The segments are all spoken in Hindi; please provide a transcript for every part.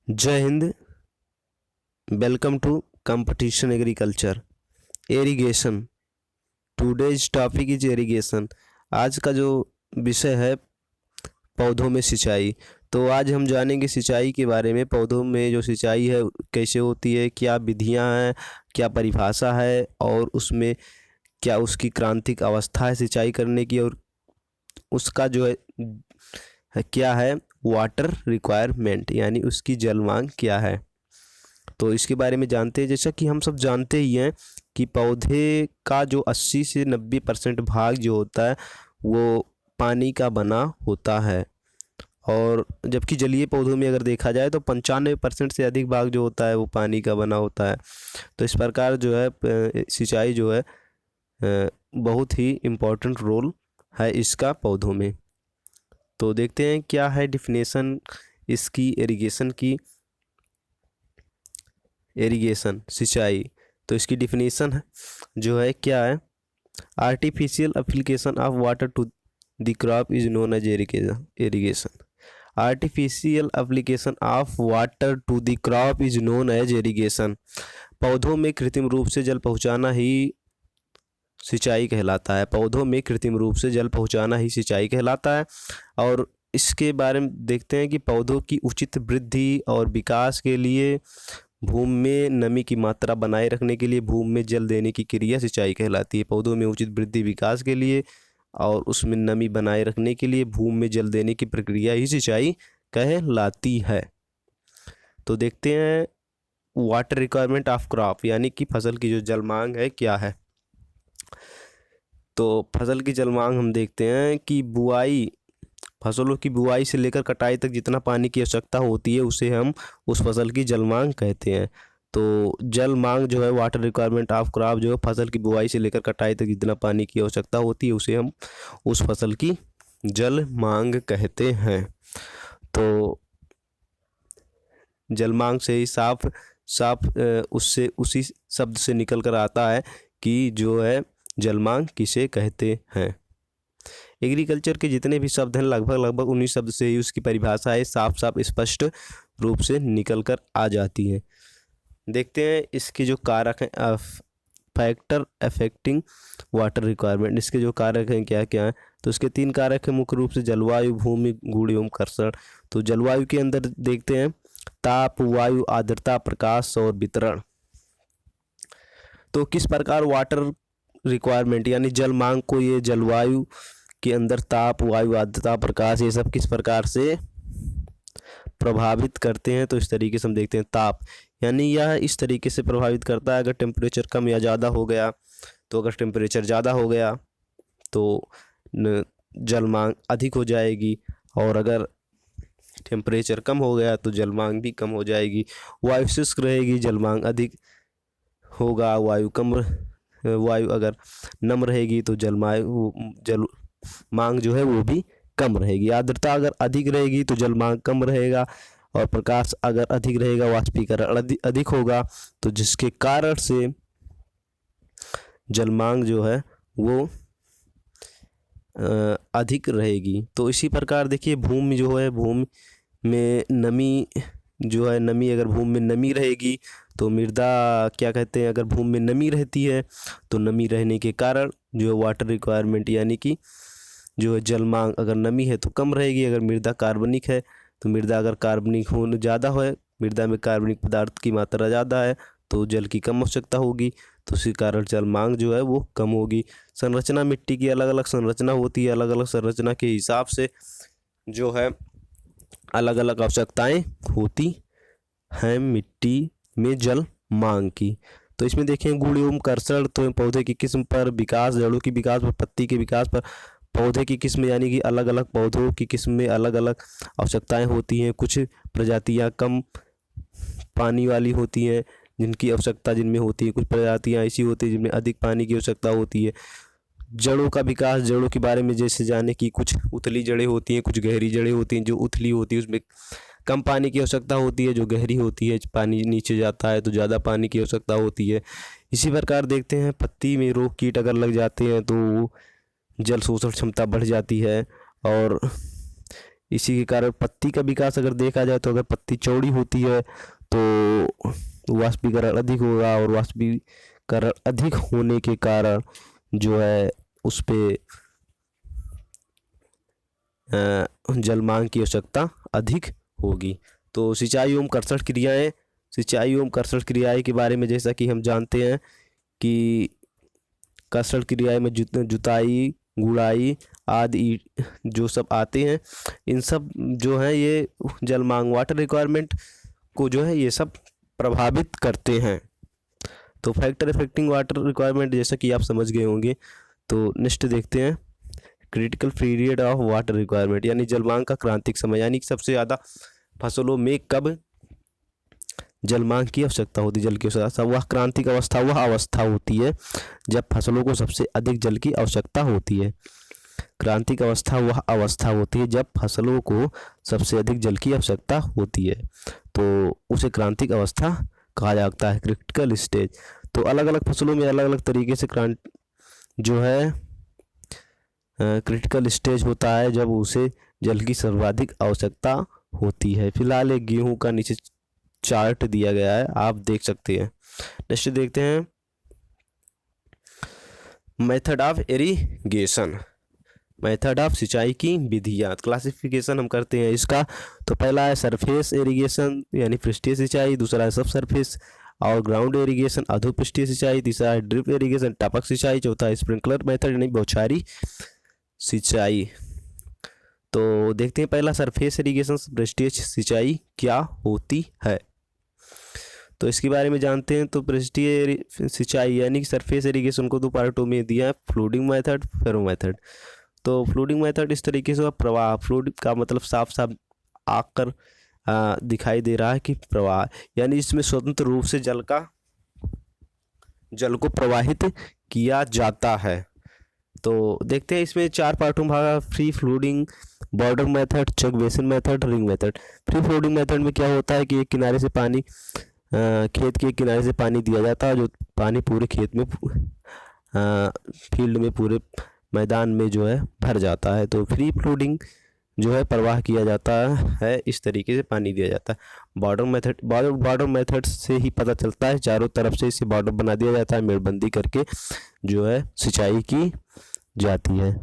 जय हिंद। Welcome to competition agriculture irrigation. Today's topic is irrigation. आज का जो विषय है पौधों में सिंचाई। तो आज हम जानेंगे सिंचाई के बारे में। पौधों में जो सिंचाई है कैसे होती है, क्या विधियां हैं, क्या परिभाषा है और उसमें क्या उसकी क्रांतिक अवस्था है सिंचाई करने की, और उसका जो है क्या है वाटर रिक्वायरमेंट, यानी उसकी जल मांग क्या है। तो इसके बारे में जानते हैं। जैसा कि हम सब जानते ही हैं कि पौधे का जो 80 से 90% भाग जो होता है वो पानी का बना होता है, और जबकि जलीय पौधों में अगर देखा जाए तो 95% से अधिक भाग जो होता है वो पानी का बना होता है। तो इस प्रकार जो है सिंचाई जो है बहुत ही इम्पोर्टेंट रोल है इसका पौधों में। तो देखते हैं क्या है डिफिनेशन इसकी इरिगेशन की। इरिगेशन सिंचाई, तो इसकी डिफिनेशन जो है क्या है, artificial application of water to the crop is known as irrigation. Artificial application of water to the crop is known as irrigation. पौधों में कृत्रिम रूप से जल पहुंचाना ही सिंचाई कहलाता है। पौधों में कृत्रिम रूप से जल पहुंचाना ही सिंचाई कहलाता है। और इसके बारे में देखते हैं कि पौधों की उचित वृद्धि और विकास के लिए भूमि में नमी की मात्रा बनाए रखने के लिए भूमि में जल देने की क्रिया सिंचाई कहलाती है। पौधों में उचित वृद्धि विकास के लिए और उसमें नमी बनाए रखने के लिए भूमि में जल देने की प्रक्रिया ही सिंचाई कहलाती है। तो देखते हैं वाटर रिक्वायरमेंट ऑफ क्रॉप, यानी कि फसल की जो जल मांग है क्या है। तो फसल की जल मांग हम देखते हैं कि बुआई, फसलों की बुआई से लेकर कटाई तक जितना पानी की आवश्यकता होती है उसे हम उस फसल की जल मांग कहते हैं। तो जल मांग जो है वाटर रिक्वायरमेंट ऑफ क्रॉप जो है फसल की बुआई से लेकर कटाई तक जितना पानी की आवश्यकता होती है उसे हम उस फसल की जल मांग कहते हैं। तो जल मांग से ही साफ साफ उससे उसी शब्द से निकल कर आता है कि जो है जल मांग किसे कहते हैं। एग्रीकल्चर के जितने भी शब्द हैं लगभग उन्हीं शब्द से ही उसकी परिभाषाएं साफ साफ स्पष्ट रूप से निकल कर आ जाती हैं। देखते हैं इसके जो कारक हैं, फैक्टर अफेक्टिंग वाटर रिक्वायरमेंट। इसके जो कारक हैं क्या क्या हैं, तो इसके 3 कारक हैं मुख्य रूप से जलवायु, भूमि, गुण एवं कर्षण। तो जलवायु के अंदर देखते हैं ताप, वायु, आर्द्रता, प्रकाश और वितरण। तो किस प्रकार वाटर रिक्वायरमेंट यानी जल मांग को ये जलवायु के अंदर ताप, वायु, आर्द्रता, प्रकाश ये सब किस प्रकार से प्रभावित करते हैं। तो इस तरीके से हम देखते हैं ताप, यानी यह इस तरीके से प्रभावित करता है अगर टेम्परेचर कम या ज़्यादा हो गया। तो अगर टेम्परेचर ज़्यादा हो गया तो जल मांग अधिक हो जाएगी, और अगर टेम्परेचर कम हो गया तो जल मांग भी कम हो जाएगी। वायु शुष्क रहेगी, जल मांग अधिक होगा। वायु अगर नम रहेगी तो जल मांग जो है वो भी कम रहेगी। आर्द्रता अगर अधिक रहेगी तो जल मांग कम रहेगा, और प्रकाश अगर अधिक रहेगा, वाष्पीकरण अधिक होगा, तो जिसके कारण से जल मांग जो है वो अधिक रहेगी। तो इसी प्रकार देखिए भूमि जो है, भूमि में नमी जो है, नमी अगर भूमि में नमी रहेगी तो मृदा क्या कहते हैं, अगर भूमि में नमी रहती है तो नमी रहने के कारण जो है वाटर रिक्वायरमेंट यानी कि जो है जल मांग अगर नमी है तो कम रहेगी। अगर मृदा कार्बनिक है तो मृदा अगर कार्बनिक होने ज़्यादा है, मृदा में कार्बनिक पदार्थ की मात्रा ज़्यादा है तो जल की कम आवश्यकता होगी, तो इसी कारण जल मांग जो है वो कम होगी। संरचना, मिट्टी की अलग अलग संरचना होती है, अलग अलग संरचना के हिसाब से जो है अलग अलग आवश्यकताएं होती हैं मिट्टी में जल मांग की। तो इसमें देखें गुण एवं कर्षण, तो पौधे की किस्म पर, विकास, जड़ों की विकास पर, पत्ती के विकास पर, पौधे की किस्म यानी कि अलग अलग पौधों की किस्म में अलग अलग आवश्यकताएं होती हैं। कुछ प्रजातियां कम पानी वाली होती हैं जिनकी आवश्यकता जिनमें होती है, कुछ प्रजातियां ऐसी होती हैं जिनमें अधिक पानी की आवश्यकता होती है। जड़ों का विकास, जड़ों के बारे में जैसे जाने की कुछ उथली जड़ें होती हैं, कुछ गहरी जड़ें होती हैं। जो उथली होती है उसमें कम पानी की आवश्यकता होती है, जो गहरी होती है पानी नीचे जाता है तो ज़्यादा पानी की आवश्यकता होती है। इसी प्रकार देखते हैं पत्ती में रोग कीट अगर लग जाते हैं तो जल शोषण क्षमता बढ़ जाती है, और इसी के कारण पत्ती का विकास अगर देखा जाए तो अगर पत्ती चौड़ी होती है तो वाष्पीकरण अधिक होगा, और वाष्पीकरण अधिक होने के कारण जो है उस पे जलमांग की आवश्यकता अधिक होगी। तो सिंचाई एवं कर्षण क्रियाएं, सिंचाई एवं कर्षण क्रियाएं के बारे में जैसा कि हम जानते हैं कि कर्षण क्रियाएं में जुताई, गुड़ाई आदि जो सब आते हैं, इन सब जो है ये जलमांग वाटर रिक्वायरमेंट को जो है ये सब प्रभावित करते हैं। तो फैक्टर अफेक्टिंग वाटर रिक्वायरमेंट जैसा कि आप समझ गए होंगे। तो नेक्स्ट देखते हैं critical period of water requirement, यानी जलमांग का क्रांतिक समय, यानी कि सबसे ज़्यादा फसलों में कब जलमांग की आवश्यकता होती है, जल की आवश्यकता। वह क्रांतिक अवस्था वह अवस्था होती है जब फसलों को सबसे अधिक जल की आवश्यकता होती है। क्रांतिक अवस्था वह अवस्था होती है जब फसलों को सबसे अधिक जल की आवश्यकता होती है, तो उसे क्रांतिक अवस्था कहा जाता है, क्रिटिकल स्टेज। तो अलग अलग फसलों में अलग अलग तरीके से जो है क्रिटिकल स्टेज होता है जब उसे जल की सर्वाधिक आवश्यकता होती है। फिलहाल एक गेहूं का नीचे चार्ट दिया गया है, आप देख सकते हैं। नेक्स्ट देखते हैं method of irrigation, method of सिंचाई की विधियाँ। क्लासिफिकेशन हम करते हैं इसका। तो पहला है सरफेस इरिगेशन यानी पृष्ठीय सिंचाई, दूसरा है सब सरफेस और ग्राउंड इरिगेशन अधोपृष्ठीय सिंचाई, तीसरा है ड्रिप इरिगेशन टपक सिंचाई, चौथा है स्प्रिंकलर मेथड यानी बौछारी सिंचाई। तो देखते हैं पहला सरफेस इरिगेशन, पृष्ठीय सिंचाई क्या होती है, तो इसके बारे में जानते हैं। तो पृष्ठीय सिंचाई यानी कि सरफेस इरिगेशन को दो पार्टों में दिया है, फ्लूडिंग मेथड, फेरो मेथड। तो फ्लूडिंग मेथड इस तरीके से प्रवाह, फ्लूड का मतलब साफ साफ आकर दिखाई दे रहा है कि प्रवाह, यानी इसमें स्वतंत्र रूप से जल को प्रवाहित किया जाता है। तो देखते हैं इसमें चार पार्टों में भागा, free flooding, border method, check basin method, ring method. Free flooding method में क्या होता है कि एक किनारे से पानी खेत के किनारे से पानी दिया जाता है, जो पानी पूरे खेत में फील्ड में पूरे मैदान में जो है भर जाता है। तो फ्री फ्लूडिंग जो है प्रवाह किया जाता है, इस तरीके से पानी दिया जाता है। बॉर्डर मेथड से ही पता चलता है, चारों तरफ से इसे बॉर्डर बना दिया जाता है, मेड़बंदी करके जो है सिंचाई की जाती है।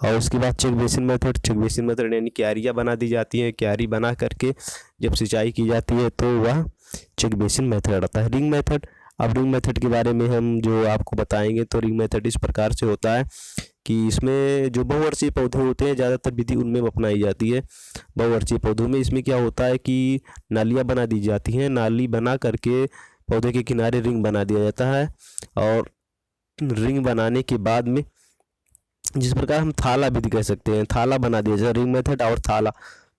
और उसके बाद चेक बेसिन मेथड यानी क्यारियाँ बना दी जाती हैं, क्यारी बना करके जब सिंचाई की जाती है तो वह चेक बेसिन मेथड आता है। रिंग मेथड, अब रिंग मेथड के बारे में हम जो आपको बताएंगे, तो रिंग मेथड इस प्रकार से होता है कि इसमें जो बहुवर्षीय पौधे होते हैं ज़्यादातर विधि उनमें अपनाई जाती है। बहुवर्षीय पौधों में इसमें क्या होता है कि नालियाँ बना दी जाती हैं, नाली बना करके पौधे के किनारे रिंग बना दिया जाता है, और रिंग बनाने के बाद में जिस प्रकार हम थाला विधि कह सकते हैं, थाला बना दिया जाता है, रिंग मेथड और थाला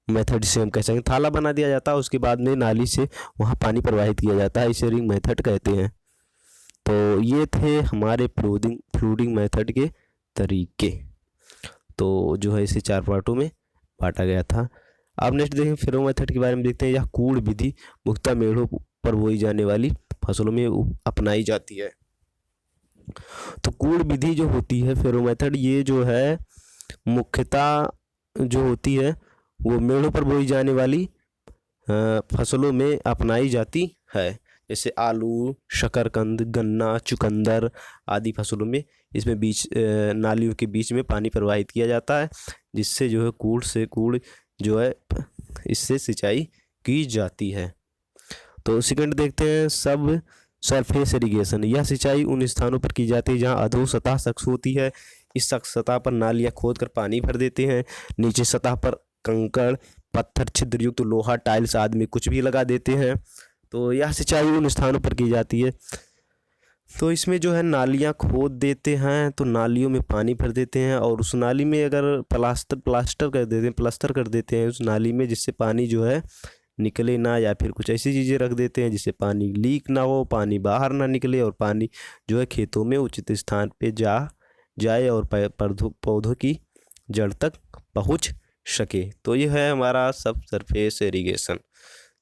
मेथड से हम कह सकते हैं। थाला बना दिया जाता है, उसके बाद में नाली से वहाँ पानी प्रवाहित किया जाता है, इसे रिंग मेथड कहते हैं। तो ये थे हमारे फ्लूडिंग मेथड के तरीके, तो जो है इसे चार पार्टों में बांटा गया था। अब नेक्स्ट देखें फेरो मेथड के बारे में देखते हैं। यह कूड़ विधि मुख्यतः मेढ़ों पर बोई जाने वाली फसलों में अपनाई जाती है। तो कूड़ विधि जो होती है फेरो मेथड, ये जो है मुख्यतः जो होती है वो मेढ़ों पर बोई जाने वाली फसलों में अपनाई जाती है, जैसे आलू, शकरकंद, गन्ना, चुकंदर आदि फसलों में इसमें बीच नालियों के बीच में पानी प्रवाहित किया जाता है, जिससे जो है कूड़ जो है इससे सिंचाई की जाती है। तो सेकंड देखते हैं सब सरफेस इरिगेशन। यह सिंचाई उन स्थानों पर की जाती है जहाँ अधो सतह सख्त होती है। इस सख्त सतह पर नालियाँ खोद कर पानी भर देते हैं, नीचे सतह पर कंकड़, पत्थर, छिद्रयुक्त लोहा, टाइल्स आदि में कुछ भी लगा देते हैं। तो यह सिंचाई उन स्थानों पर की जाती है। तो इसमें जो है नालियाँ खोद देते हैं, तो नालियों में पानी भर देते हैं, और उस नाली में अगर प्लास्टर कर देते हैं उस नाली में, जिससे पानी जो है निकले ना, या फिर कुछ ऐसी चीज़ें रख देते हैं जिससे पानी लीक ना हो, पानी बाहर ना निकले, और पानी जो है खेतों में उचित स्थान पे जाए और पौधों की जड़ तक पहुंच सके। तो ये है हमारा सब सरफेस इरिगेशन।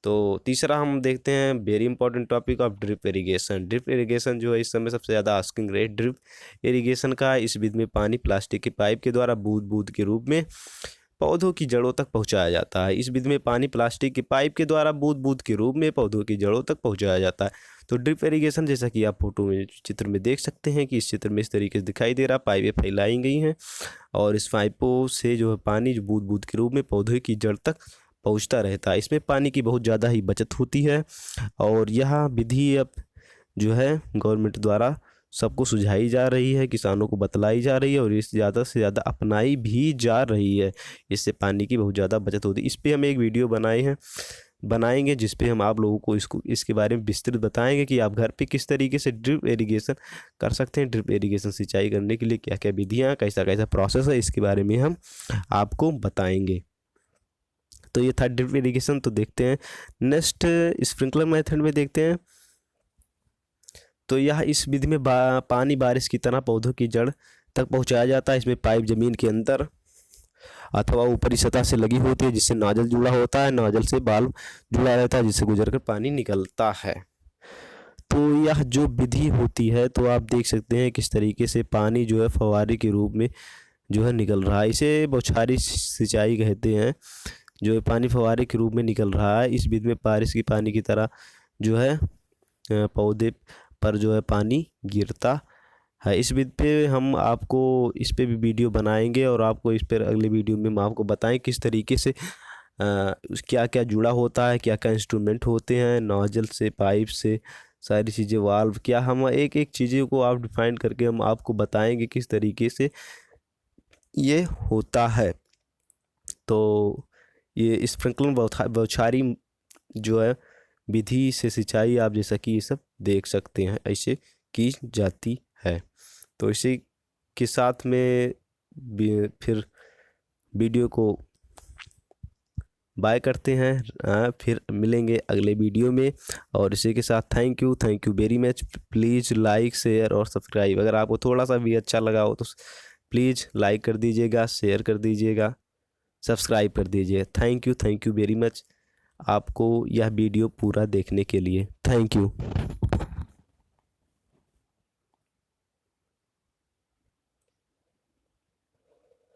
तो तीसरा हम देखते हैं very important topic of drip irrigation. Drip irrigation जो है इस समय सबसे ज़्यादा आस्किंग रेट ड्रिप इरिगेशन का। इस विधि में पानी प्लास्टिक के पाइप के द्वारा बूंद बूंद के रूप में पौधों की जड़ों तक पहुंचाया जाता है। इस विधि में पानी प्लास्टिक के पाइप के द्वारा बूंद बूंद के रूप में पौधों की जड़ों तक पहुंचाया जाता है। तो ड्रिप इरिगेशन, जैसा कि आप फोटो में चित्र में देख सकते हैं कि इस चित्र में इस तरीके से दिखाई दे रहा, पाइपें फैलाई गई हैं और इस पाइपों से जो है पानी जो बूंद बूंद के रूप में पौधे की जड़ तक पहुंचता रहता है। इसमें पानी की बहुत ज़्यादा ही बचत होती है और यह विधि अब जो है गवर्नमेंट द्वारा सबको सुझाई जा रही है, किसानों को बतलाई जा रही है और इस ज़्यादा से ज़्यादा अपनाई भी जा रही है। इससे पानी की बहुत ज़्यादा बचत होती है। इस पर हम एक वीडियो बनाएंगे जिस पे हम आप लोगों को इसके बारे में विस्तृत बताएंगे कि आप घर पे किस तरीके से ड्रिप इरिगेशन कर सकते हैं। ड्रिप इरिगेशन सिंचाई करने के लिए क्या क्या विधियाँ, कैसा कैसा प्रोसेस है, इसके बारे में हम आपको बताएंगे। तो ये था ड्रिप इरिगेशन। तो देखते हैं नेक्स्ट स्प्रिंकलर मेथड में देखते हैं। तो यह इस विधि में पानी बारिश की तरह पौधों की जड़ तक पहुंचाया जाता है। इसमें पाइप जमीन के अंदर अथवा ऊपरी सतह से लगी होती है जिससे नोजल जुड़ा होता है, नोजल से वाल्व जुड़ा रहता है जिससे गुजरकर पानी निकलता है। तो यह जो विधि होती है तो आप देख सकते हैं किस तरीके से पानी जो है फव्वारे के रूप में जो है निकल रहा है। इसे बौछारी सिंचाई कहते हैं। जो है पानी फव्वारे के रूप में निकल रहा है। इस विधि में बारिश की पानी की तरह जो है पौधे पर जो है पानी गिरता है। इस विधि पे हम आपको इस पे भी वीडियो बनाएंगे और आपको इस पर अगले वीडियो में हम आपको बताएं किस तरीके से क्या क्या जुड़ा होता है, क्या क्या इंस्ट्रूमेंट होते हैं, नोजल से, पाइप से, सारी चीज़ें, वाल्व, क्या हम एक एक चीज़ों को आप डिफाइन करके हम आपको बताएंगे किस तरीके से ये होता है। तो ये स्प्रिंकलर बौछारी जो है विधि से सिंचाई आप जैसा कि ये सब देख सकते हैं ऐसे की जाती है। तो इसी के साथ में फिर वीडियो को बाय करते हैं। फिर मिलेंगे अगले वीडियो में और इसी के साथ thank you very much. Please like, share और सब्सक्राइब। अगर आपको थोड़ा सा भी अच्छा लगा हो तो प्लीज़ लाइक कर दीजिएगा, शेयर कर दीजिएगा, सब्सक्राइब कर दीजिए। थैंक यू वेरी मच आपको यह वीडियो पूरा देखने के लिए। Thank you.